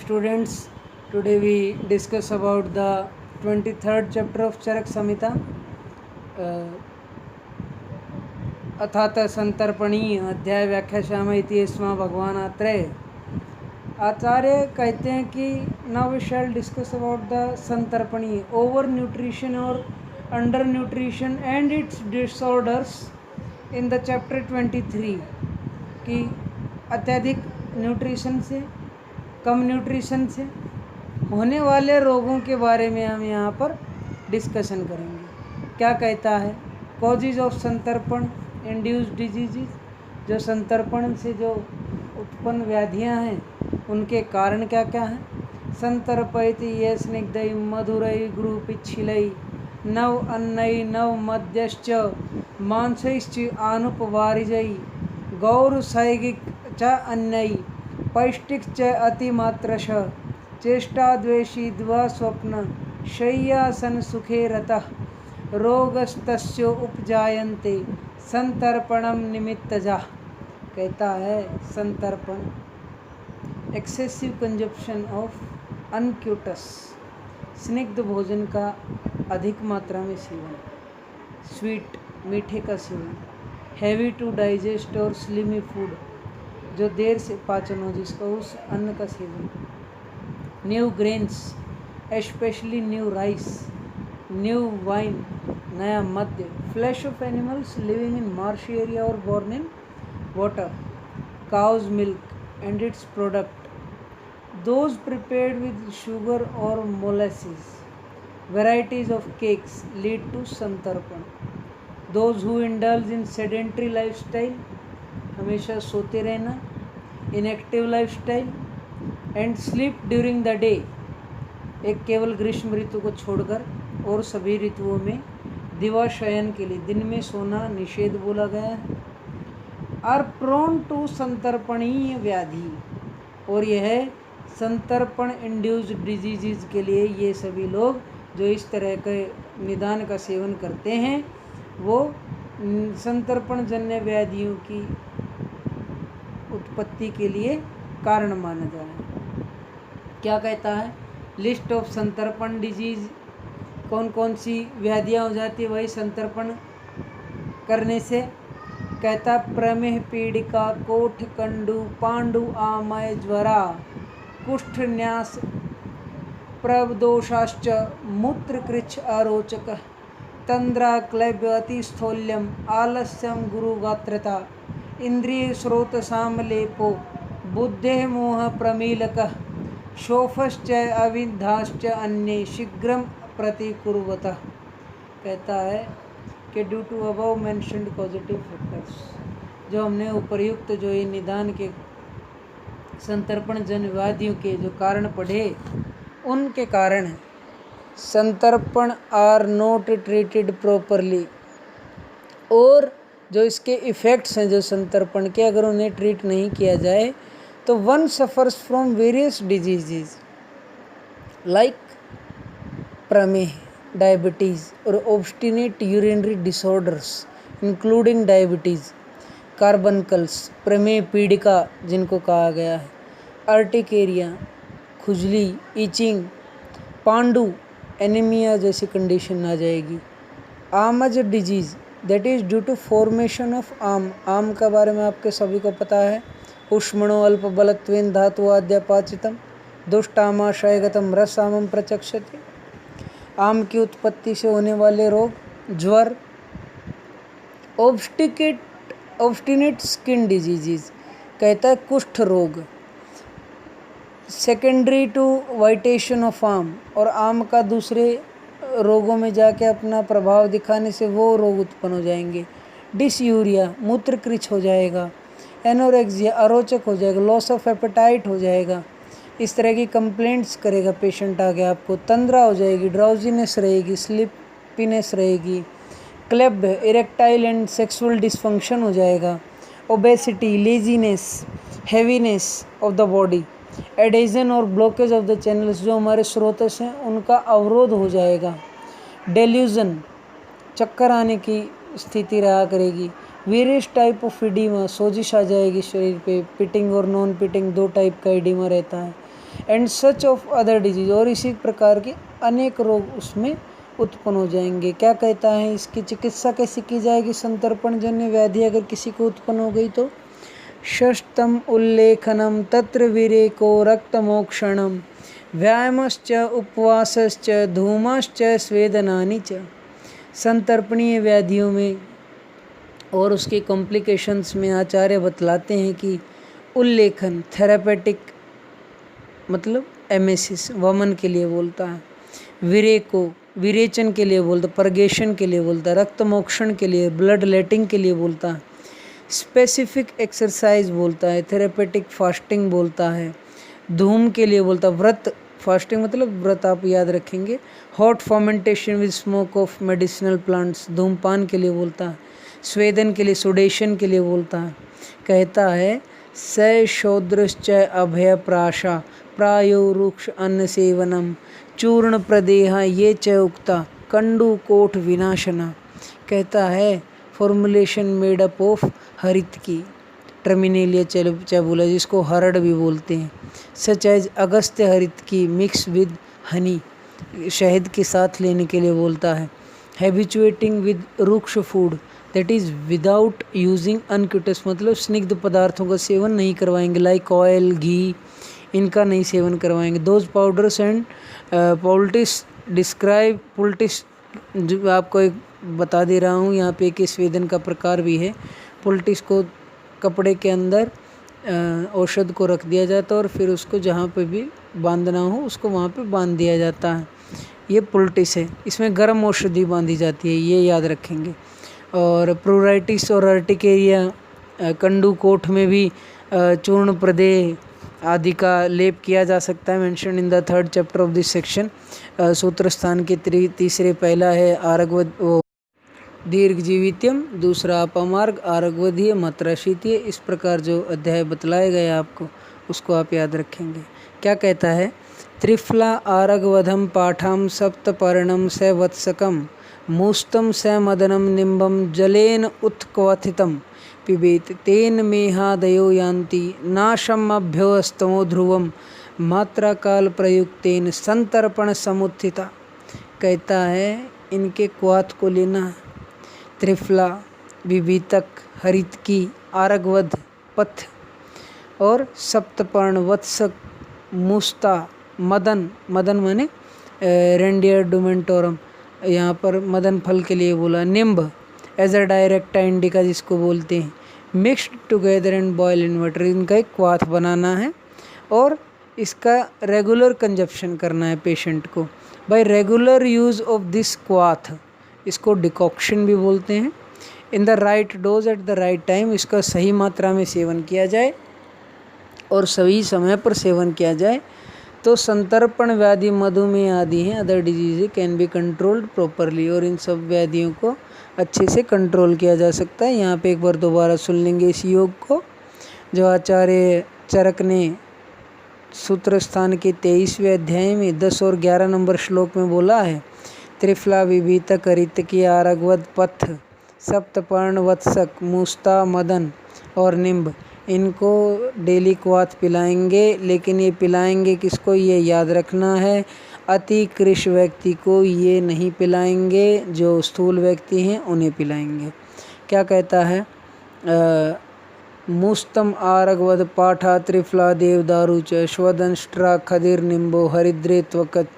students, today we discuss about the 23rd chapter of Charak Samhita, अथात संतर्पणी अध्याय व्याख्याश्याम इति स्म भगवान आत्रेय। आचार्य कहते हैं कि now we shall discuss about the संतर्पणी, ओवर न्यूट्रिशन और under nutrition and its disorders in the chapter 23, कि अत्यधिक न्यूट्रिशन से, कम न्यूट्रिशन से होने वाले रोगों के बारे में हम यहाँ पर डिस्कशन करेंगे। क्या कहता है? कॉजेज ऑफ संतर्पण इंड्यूस्ड डिजीजेज, जो संतर्पण से जो उत्पन्न व्याधियाँ हैं उनके कारण क्या क्या हैं। संतर्पयति ये स्निग्धै मधुरै गुरुपिच्छिलै नव अन्नै नव मध्यश्च मांसैश्च आनुपवारिजै गौरसैगिक च अन्यै पौष्टिक च अतिमात्रश चेष्टाद्वेषी द्वा स्वप्न शय्यासन सुखे रतः रोगस्तस्य उपजायन्ते संतर्पणम निमित्तजा। कहता है संतर्पण, एक्सेसिव कंजप्शन ऑफ अनक्यूटस, स्निग्ध भोजन का अधिक मात्रा में सेवन, स्वीट मीठे का सेवन, हैवी टू डाइजेस्ट और स्लिमी फूड, जो देर से पाचन हो जिसका, उस अन्न का सेवन, new grains especially new rice, new wine नया मध्य, flesh of animals living in marsh area और born in water, cow's milk and its product, those prepared with sugar और molasses, varieties of cakes lead to संतर्पण, those who indulge in sedentary lifestyle, हमेशा सोते रहना, inactive lifestyle and sleep during the day, एक केवल ग्रीष्म ऋतु को छोड़कर और सभी ऋतुओं में दिवाशयन के लिए दिन में सोना निषेध बोला गया है, आर प्रोन टू संतर्पणीय व्याधि, और यह संतर्पण इंड्यूस्ड डिजीज़ के लिए ये सभी लोग जो इस तरह के निदान का सेवन करते हैं वो संतर्पण जन्य व्याधियों की उत्पत्ति के लिए कारण माना जाए। क्या कहता है? लिस्ट ऑफ संतर्पण डिजीज, कौन कौन सी व्याधियाँ हो जाती है वही संतर्पण करने से। कहता प्रमेह पीड़िका कोठकंडु पांडु आमय ज्वरा कुष्ठ न्यास प्रवदोषाश्च मूत्रकृच्छ अरोचक तंद्रा क्लैब्य अतिस्थौल्यम आलस्यम गुरुगात्रता इंद्रिय स्रोत सामलेपो बुद्धे मोह प्रमीलक शोफश्च अविद्धाश्च अन्ये शीघ्रम प्रतिकुर्वतः। कहता है कि due to above mentioned positive factors, जो हमने उपर्युक्त जो ये निदान के संतर्पण जन व्याधियों के जो कारण पढ़े उनके कारण संतर्पण आर नॉट ट्रीटेड प्रॉपरली, और जो इसके इफ़ेक्ट्स हैं जो संतर्पण के, अगर उन्हें ट्रीट नहीं किया जाए तो one suffers from various diseases like प्रमेह, डायबिटीज़ और obstinate urinary disorders including diabetes, carbuncles, प्रमेह पीड़िका जिनको कहा गया है, अर्टिकेरिया, खुजली, ईचिंग, पांडु, एनीमिया जैसी कंडीशन आ जाएगी, आमज disease that is due to formation of आम, आम के बारे में आपके सभी को पता है, उष्मणो अल्प बलत्वेन धातु आद्यपाचितम दुष्टामाशयगतम रसामम प्रचक्षति, आम की उत्पत्ति से होने वाले रोग, ज्वर, ऑब्स्टिनेट स्किन डिजीज़, कहता है कुष्ठ रोग, सेकेंडरी टू वाइटेशन ऑफ आम, और आम का दूसरे रोगों में जाके अपना प्रभाव दिखाने से वो रोग उत्पन्न हो जाएंगे, डिसयूरिया, मूत्रकृच्छ हो जाएगा, एनोरेक्सिया, अरोचक हो जाएगा, लॉस ऑफ एपेटाइट हो जाएगा, इस तरह की कंप्लेंट्स करेगा पेशेंट आगे आपको, तंद्रा हो जाएगी, ड्राउजीनेस रहेगी, स्लीपीनेस रहेगी, क्लेब, इरेक्टाइल एंड सेक्सुअल डिसफंक्शन हो जाएगा, obesity, laziness, heaviness of the body, adhesion और ब्लॉकेज ऑफ द चैनल्स, जो हमारे स्रोतस हैं उनका अवरोध हो जाएगा, डेल्यूजन, चक्कर आने की स्थिति रहा करेगी, वेरियस टाइप ऑफ एडिमा, सोजिश आ जाएगी शरीर पे, पिटिंग और नॉन पिटिंग दो टाइप का एडिमा रहता है, and such of other disease, और इसी प्रकार के अनेक रोग उसमें उत्पन्न हो जाएंगे। क्या कहता है, इसकी चिकित्सा कैसे की जाएगी? संतर्पण जन्य व्याधि अगर किसी को उत्पन्न हो गई तो षष्ठम उल्लेखनम तत्र विरेको रक्तमोक्षणम व्यायामश्च उपवासश्च धूमश्च स्वेदनानि च। संतर्पणीय व्याधियों में और उसके कॉम्प्लिकेशंस में आचार्य बतलाते हैं कि उल्लेखन थेरापेटिक मतलब एमेसिस वमन के लिए बोलता है, विरेको विरेचन के लिए बोलता, परगेशन के लिए बोलता, रक्त मोक्षण के लिए ब्लड लेटिंग के लिए बोलता है, स्पेसिफिक एक्सरसाइज बोलता है, थेरेपेटिक फास्टिंग बोलता है, धूम के लिए बोलता, व्रत फास्टिंग मतलब व्रत आप याद रखेंगे, hot fermentation with smoke of medicinal plants धूमपान के लिए बोलता है, स्वेदन के लिए सुडेशन के लिए बोलता है। कहता है स शौद्रश्च अभय प्राशा प्रायो रुक्ष अन्न सेवनम चूर्ण प्रदेहा ये च उक्ता कंडू कोट विनाशना। कहता है फॉर्मुलेशन मेड अप ऑफ हरित की टर्मिनेलिया चैबुला जिसको हरड़ भी बोलते हैं, सच एज अगस्त्य हरित की मिक्स विद हनी शहद के साथ लेने के लिए बोलता है, हैबिचुएटिंग विद रुक्ष food that is without using unctuous मतलब स्निग्ध पदार्थों का सेवन नहीं करवाएंगे, लाइक ऑयल घी इनका नहीं सेवन करवाएंगे। Those powders and poultice describe poultice जो आपको एक बता दे रहा हूँ यहाँ पे एक स्वेदन का प्रकार भी है। पोल्टिस को कपड़े के अंदर औषध को रख दिया जाता है और फिर उसको जहाँ पे भी बांधना हो उसको वहाँ पे बांध दिया जाता है, ये पोल्टिस है। इसमें गर्म औषधि बांधी जाती है, ये याद रखेंगे। और प्रोराइटिस और अर्टिकेरिया कंडू कोट में भी चूर्ण प्रदेह आदि का लेप किया जा सकता है। Mention in the 3rd chapter of this section. सूत्र स्थान के तीसरे पहला है आरग्व दीर्घ जीवित्यम, दूसरा अपमार्ग आरग्वधीय मात्राशीतीय। इस प्रकार जो अध्याय बतलाए गए आपको उसको आप याद रखेंगे। क्या कहता है, त्रिफला आरग्वधम पाठाम सप्तपर्णम स वत्सकम मूस्तम स मदनम निम्बम जलेन उत्क्वथितम पिबेत तेन मेहादयो यान्ति नाशम अभ्योस्तमो ध्रुवम मात्रा काल प्रयुक्तेन संतर्पण समुत्थिता। कहता है इनके क्वाथ को लेना, त्रिफला विभीतक हरितकी आरगवध पथ और सप्तपर्ण वत्सक मुस्ता मदन, मदन माने रेंडियर डोमेंटोरम यहाँ पर मदन फल के लिए बोला, निम्ब एज अ डायरेक्टा इंडिका जिसको बोलते हैं, mixed together and boil in water. इनका एक क्वाथ बनाना है और इसका रेगुलर कंजप्शन करना है पेशेंट को। Bye regular use of this क्वाथ, इसको डिकॉक्शन भी बोलते हैं, in the right dose at the right time, इसका सही मात्रा में सेवन किया जाए और सही समय पर सेवन किया जाए तो संतर्पण व्याधि मधुमेह आदि हैं other disease can be controlled properly, और इन सब व्याधियों को अच्छे से कंट्रोल किया जा सकता है। यहाँ पे एक बार दोबारा सुन लेंगे इस योग को जो आचार्य चरक ने सूत्र स्थान के 23वें अध्याय में 10 और 11 नंबर श्लोक में बोला है। त्रिफला विभीतक हरितकी आरगवद पथ सप्तपर्ण वत्सक मूस्ता मदन और निम्ब, इनको डेली क्वाथ पिलाएंगे। लेकिन ये पिलाएंगे किसको, ये याद रखना है, अति कृश व्यक्ति को ये नहीं पिलाएंगे, जो स्थूल व्यक्ति हैं उन्हें पिलाएंगे। क्या कहता है, मुस्तम आरगवद पाठा त्रिफला देवदारु च श्वदंष्ट्रा खदिर निम्बो हरिद्रे त्वकत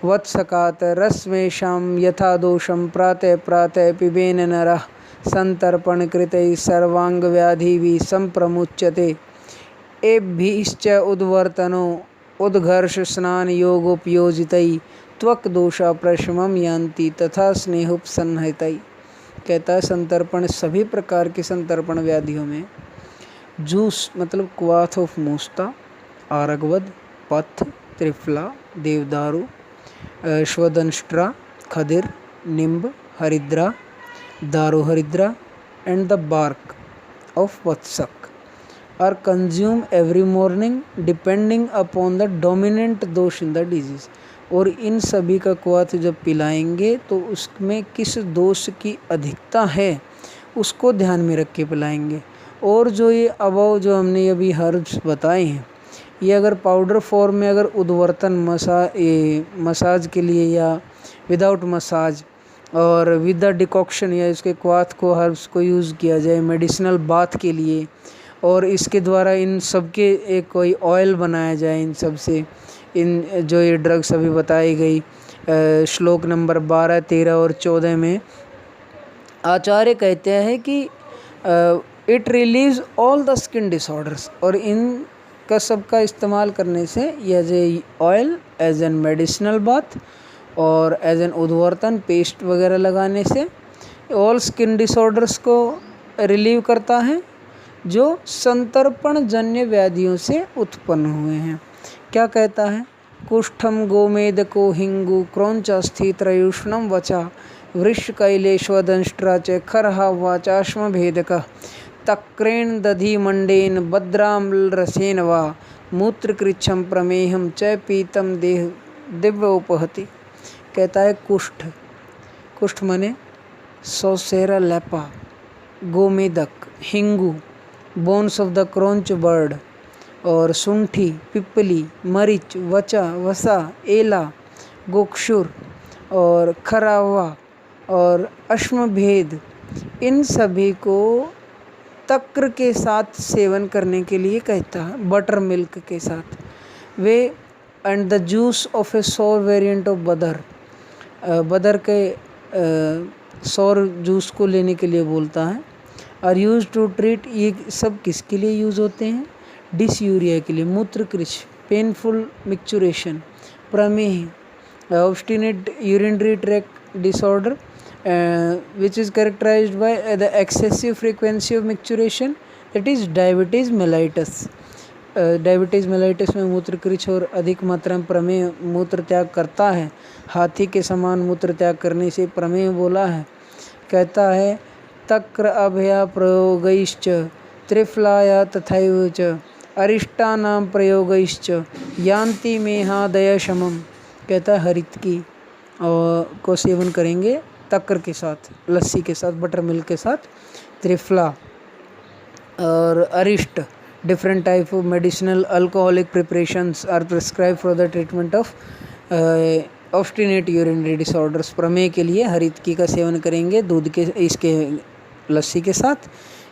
वत्सकात रस्मेशाम यथा दोषम प्रातः प्रातः पिबेन नरः संतर्पण कृतैः सर्वांग व्याधि भी संप्रमुच्यते एभिश्च उद्वर्तनो उद्घर्ष स्नान योगोपयोजितैः त्वक दोषा प्रशमम यान्ति तथा स्नेहोपसन्नहितैः। कहता है संतर्पण सभी प्रकार के संतर्पण व्याधियों में जूस मतलब क्वाथ ऑफ मूस्ता, आरगवद, पथ, त्रिफला, देवदारू, श्वदंष्ट्रा, खदिर, निम्ब, हरिद्रा, दारू हरिद्रा and the bark of vatsak are consumed every morning depending upon the dominant दोष in the disease। और इन सभी का क्वाथ जब पिलाएंगे तो उसमें किस दोष की अधिकता है उसको ध्यान में रख के पिलाएंगे। और जो ये अबव जो हमने अभी हर्ब्स बताए हैं ये अगर पाउडर फॉर्म में अगर उद्वर्तन मसाज के लिए या विदाउट मसाज और विद द डिकॉक्शन या इसके क्वाथ को हर्ब्स को यूज़ किया जाए मेडिसिनल बाथ के लिए, और इसके द्वारा इन सब के एक कोई ऑयल बनाया जाए इन सब से, इन जो ये ड्रग्स अभी बताई गई श्लोक नंबर 12, 13 और 14 में आचार्य कहते हैं कि it relieves all the skin disorders, और इन का सबका इस्तेमाल करने से as a oil, as an medicinal bath और एज एन उद्वर्तन पेस्ट वगैरह लगाने से ऑल स्किन डिसऑर्डर्स को रिलीव करता है जो संतर्पण जन्य व्याधियों से उत्पन्न हुए हैं। क्या कहता है? कुष्ठम गोमेदको हिंगु क्रौंचास्थि त्रयुष्णम वचा वृषकैलेश्वदंष्ट्रा च खरहा वाचाश्मभेदक तक्रेण दधि मंडेन भद्राम्लरसेन वा मूत्रकृच्छम प्रमेहम च पीतम देह दिव्योपहति। कहता है कुष्ठ, कुष्ठ माने सोसेरा लेपा, गोमेदक, हिंगू, बोन्स ऑफ द क्रॉन्च बर्ड, और सुंठी, पिपली, मरीच, वचा, वसा, एला, गोक्षुर और खरावा और अश्मभेद, इन सभी को तक्र के साथ सेवन करने के लिए कहता है, बटर मिल्क के साथ। Whey and the juice of a sour variant of बदर, बदर के सौर जूस को लेने के लिए बोलता है। आर यूज टू ट्रीट, ये सब किसके लिए यूज़ होते हैं? डिसयूरिया के लिए, मूत्रकृश, पेनफुल मिक्चुरेशन, प्रमेह, obstinate urinary tract disorder which is characterized by the excessive frequency of micturition, that is diabetes mellitus। Diabetes mellitus में मूत्रकृछ और अधिक मात्रा में प्रमेह मूत्र त्याग करता है। हाथी के समान मूत्र त्याग करने से प्रमेह बोला है। कहता है तक्र अभया प्रयोगैश्च त्रिफलाया तथैव च अरिष्टानां प्रयोगैश्च यान्ति मेहादय शमम। कहता है हरित की को सेवन करेंगे तक्र के साथ, लस्सी के साथ, बटर मिल्क के साथ, त्रिफला और अरिष्ट, different type of medicinal alcoholic preparations are prescribe for the treatment of obstinate urinary disorders. प्रमेह के लिए हरितकी का सेवन करेंगे दूध के, इसके लस्सी के साथ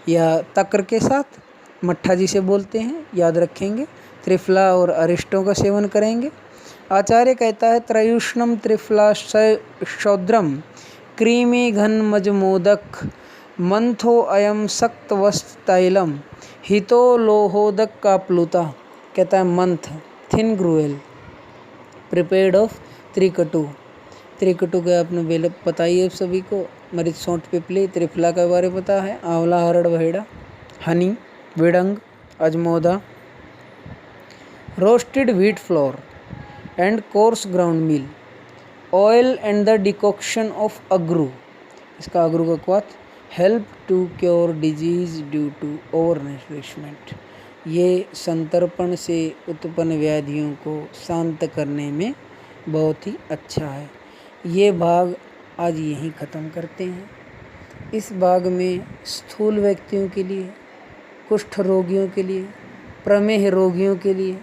या तक्र के साथ, मट्ठा जिसे बोलते हैं, याद रखेंगे। त्रिफला और अरिष्टों का सेवन करेंगे। आचार्य कहता है त्रयुष्णम त्रिफला शौद्रम क्रीमी घन मजमोदक मंथो अयम सक्त वस्त तैलम हितो लोहोदक का प्लुता। कहता है मंथ, थिन ग्रुएल, प्रिपेयर्ड ऑफ त्रिकटु। त्रिकटु का आपने बेल पता ही है सभी को, मरीच, सौंठ, पिपली। त्रिफला के बारे में पता है, आंवला, हरड़, बहेड़ा, हनी, विडंग, अजमोदा। Roasted wheat flour and coarse ground meal, oil and the decoction of अगरू, इसका अगरू का क्वाथ, help to cure disease due to over nourishment. ये संतर्पण से उत्पन्न व्याधियों को शांत करने में बहुत ही अच्छा है। ये भाग आज यहीं ख़त्म करते हैं। इस भाग में स्थूल व्यक्तियों के लिए, कुष्ठ रोगियों के लिए, प्रमेह रोगियों के लिए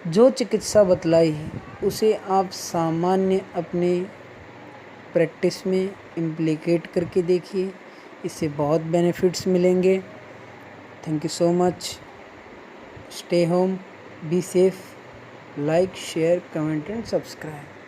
जो चिकित्सा बतलाई है उसे आप सामान्य अपने प्रैक्टिस में इम्प्लीकेट करके देखिए, इससे बहुत बेनिफिट्स मिलेंगे। Thank you so much. Stay home, be safe, like, share, comment and subscribe.